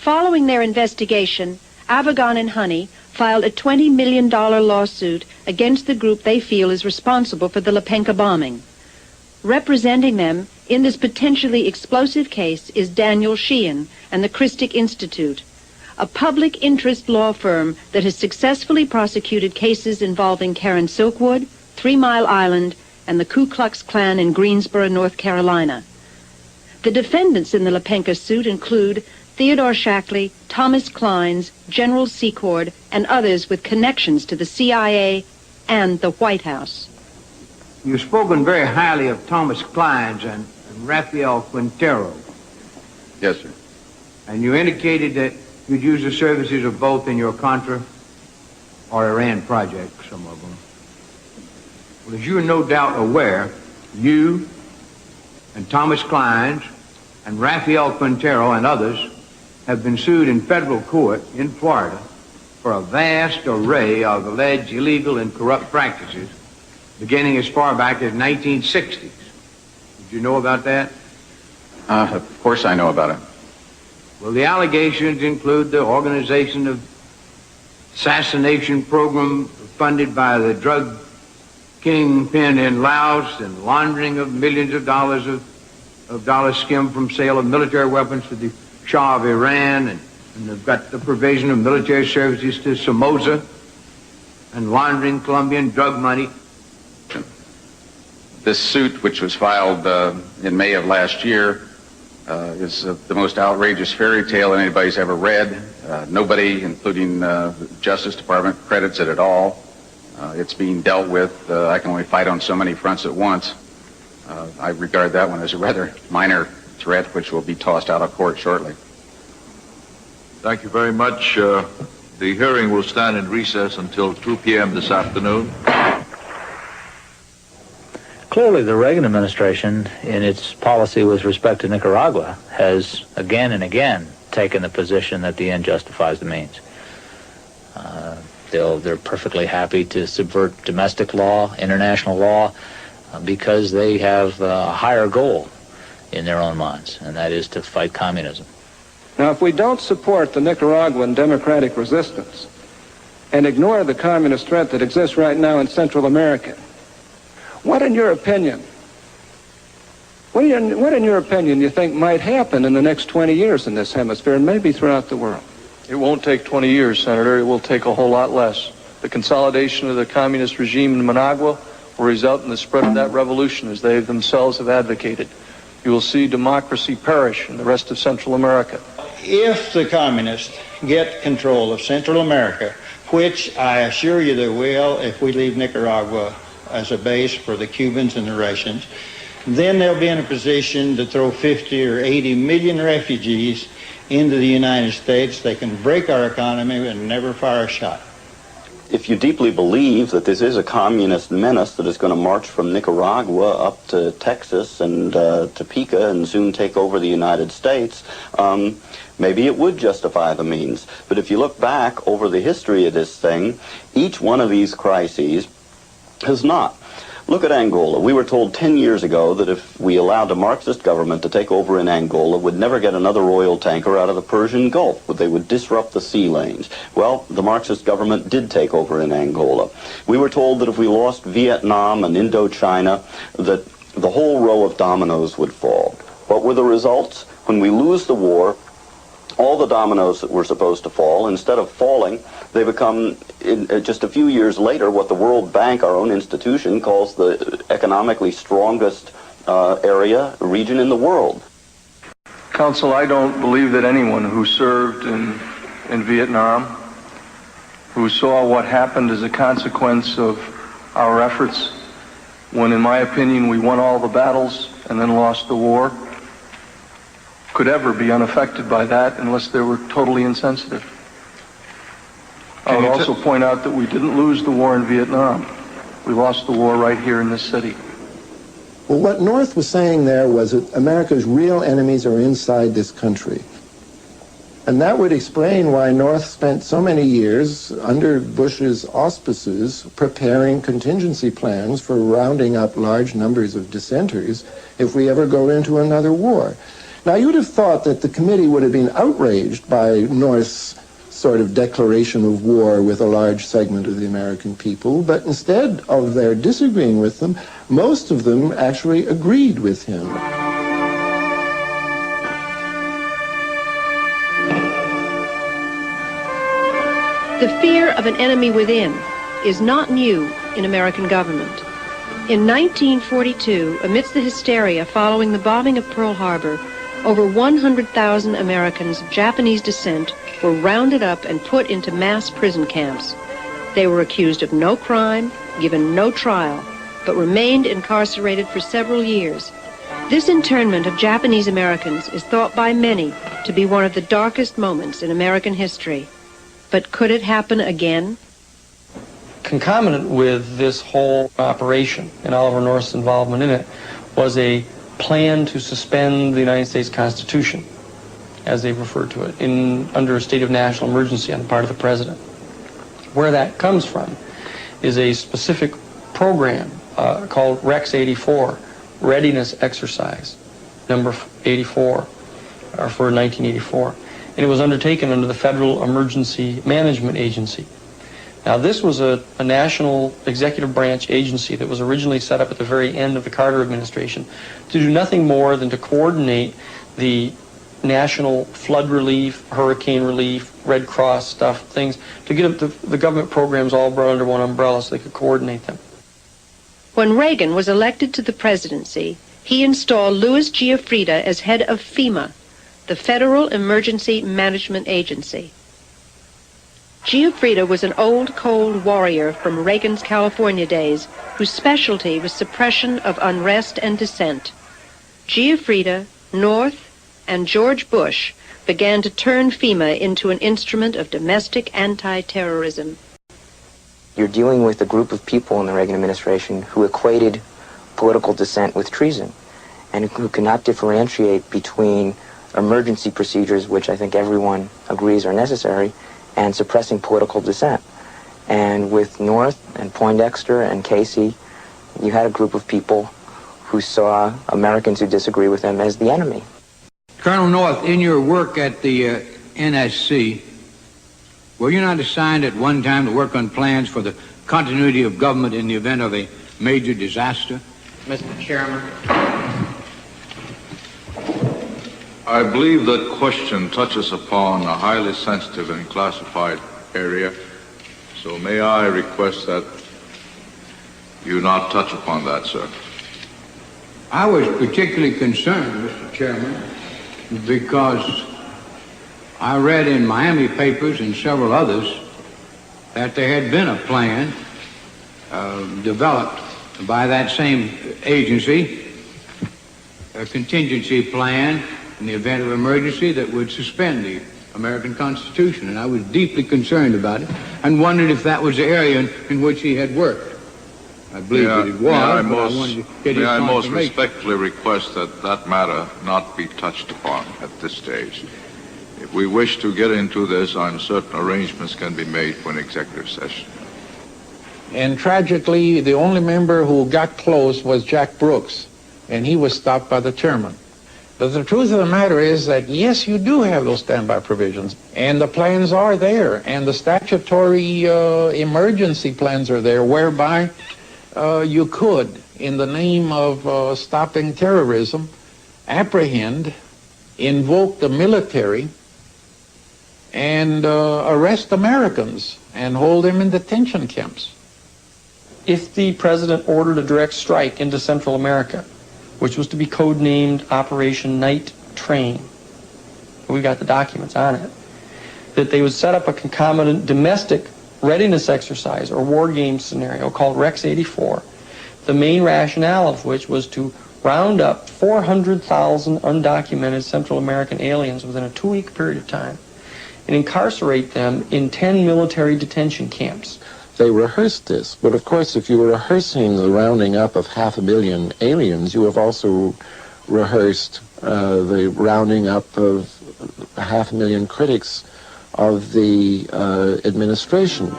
Following their investigation, Avagon and Honey filed a $20 million lawsuit against the group they feel is responsible for the Lepenka bombing. Representing them in this potentially explosive case is Daniel Sheehan and the Christic Institute, a public interest law firm that has successfully prosecuted cases involving Karen Silkwood, 3 Mile Island, and the Ku Klux Klan in Greensboro, North Carolina. The defendants in the Lepenka suit include Theodore Shackley, Thomas Clines, General Secord, and others with connections to the CIA and the White House. You've spoken very highly of Thomas Clines and Rafael Quintero. Yes, sir. And you indicated that you'd use the services of both in your Contra or Iran project, some of them. Well, as you're no doubt aware, you and Thomas Clines and Rafael Quintero and others have been sued in federal court in Florida for a vast array of alleged illegal and corrupt practices beginning as far back as 1960s. Did you know about that? Of course I know about it. Well, the allegations include the organization of assassination program funded by the drug kingpin in Laos and laundering of millions of dollars skimmed from sale of military weapons to the Shah of Iran, and they've got the provision of military services to Somoza and laundering Colombian drug money. This suit, which was filed in May of last year, is the most outrageous fairy tale anybody's ever read. Nobody, including the Justice Department, credits it at all. It's being dealt with. I can only fight on so many fronts at once. I regard that one as a rather minor threat, which will be tossed out of court shortly. Thank you very much. The hearing will stand in recess until 2 p.m. this afternoon. Clearly, the Reagan administration, in its policy with respect to Nicaragua, has again and again taken the position that the end justifies the means. They're perfectly happy to subvert domestic law, international law, because they have a higher goal in their own minds, and that is to fight communism. Now, if we don't support the Nicaraguan democratic resistance and ignore the communist threat that exists right now in Central America, what in your opinion you think might happen in the next 20 years in this hemisphere and maybe throughout the world? It won't take 20 years, Senator. It will take a whole lot less. The consolidation of the communist regime in Managua will result in the spread of that revolution as they themselves have advocated. You will see democracy perish in the rest of Central America. If the communists get control of Central America, which I assure you they will if we leave Nicaragua as a base for the Cubans and the Russians, then they'll be in a position to throw 50 or 80 million refugees into the United States. They can break our economy and never fire a shot. If you deeply believe that this is a communist menace that is going to march from Nicaragua up to Texas and Topeka and soon take over the United States, maybe it would justify the means. But if you look back over the history of this thing, each one of these crises has not. Look at Angola. We were told 10 years ago that if we allowed a Marxist government to take over in Angola, we'd never get another oil tanker out of the Persian Gulf. They would disrupt the sea lanes. Well, the Marxist government did take over in Angola. We were told that if we lost Vietnam and Indochina, that the whole row of dominoes would fall. What were the results? When we lose the war, all the dominoes that were supposed to fall, instead of falling, they become, just a few years later, what the World Bank, our own institution, calls the economically strongest region in the world. Counsel, I don't believe that anyone who served in Vietnam, who saw what happened as a consequence of our efforts, when in my opinion we won all the battles and then lost the war, could ever be unaffected by that unless they were totally insensitive. I would also point out that we didn't lose the war in Vietnam. We lost the war right here in this city. Well, what North was saying there was that America's real enemies are inside this country. And that would explain why North spent so many years under Bush's auspices preparing contingency plans for rounding up large numbers of dissenters if we ever go into another war. Now, you would have thought that the committee would have been outraged by North's sort of declaration of war with a large segment of the American people, but instead of their disagreeing with them, most of them actually agreed with him. The fear of an enemy within is not new in American government. In 1942, amidst the hysteria following the bombing of Pearl Harbor, over 100,000 Americans of Japanese descent were rounded up and put into mass prison camps. They were accused of no crime, given no trial, but remained incarcerated for several years. This internment of Japanese Americans is thought by many to be one of the darkest moments in American history. But could it happen again? Concomitant with this whole operation and Oliver North's involvement in it was a plan to suspend the United States Constitution, as they refer to it, under a state of national emergency on the part of the president. Where that comes from is a specific program called Rex 84, Readiness Exercise, number 84, for 1984. And it was undertaken under the Federal Emergency Management Agency. Now, this was a national executive branch agency that was originally set up at the very end of the Carter administration to do nothing more than to coordinate the national flood relief, hurricane relief, Red Cross stuff, things, to get the government programs all brought under one umbrella so they could coordinate them. When Reagan was elected to the presidency, he installed Louis Giuffrida as head of FEMA, the Federal Emergency Management Agency. Giuffrida was an old, cold warrior from Reagan's California days whose specialty was suppression of unrest and dissent. Giuffrida, North, and George Bush began to turn FEMA into an instrument of domestic anti-terrorism. You're dealing with a group of people in the Reagan administration who equated political dissent with treason and who cannot differentiate between emergency procedures, which I think everyone agrees are necessary, and suppressing political dissent. And with North and Poindexter and Casey, you had a group of people who saw Americans who disagree with them as the enemy. Colonel North, in your work at the NSC, were you not assigned at one time to work on plans for the continuity of government in the event of a major disaster? Mr. Chairman. I believe that question touches upon a highly sensitive and classified area, so may I request that you not touch upon that, sir. I was particularly concerned, Mr. Chairman, because I read in Miami papers and several others that there had been a plan developed by that same agency, a contingency plan in the event of emergency that would suspend the American Constitution. And I was deeply concerned about it and wondered if that was the area in which he had worked. I believe that it was, but I wanted to get his confirmation. I most respectfully request that that matter not be touched upon at this stage. If we wish to get into this, I'm certain arrangements can be made for an executive session. And tragically, the only member who got close was Jack Brooks, and he was stopped by the chairman. But the truth of the matter is that, yes, you do have those standby provisions, and the plans are there, and the statutory emergency plans are there, whereby you could, in the name of stopping terrorism, apprehend, invoke the military, and arrest Americans and hold them in detention camps. If the president ordered a direct strike into Central America, which was to be codenamed Operation Night Train, we got the documents on it, that they would set up a concomitant domestic readiness exercise or war game scenario called Rex 84, the main rationale of which was to round up 400,000 undocumented Central American aliens within a 2-week period of time and incarcerate them in 10 military detention camps. They rehearsed this, but of course if you were rehearsing the rounding up of 500,000 aliens, you have also rehearsed the rounding up of 500,000 critics of the administration.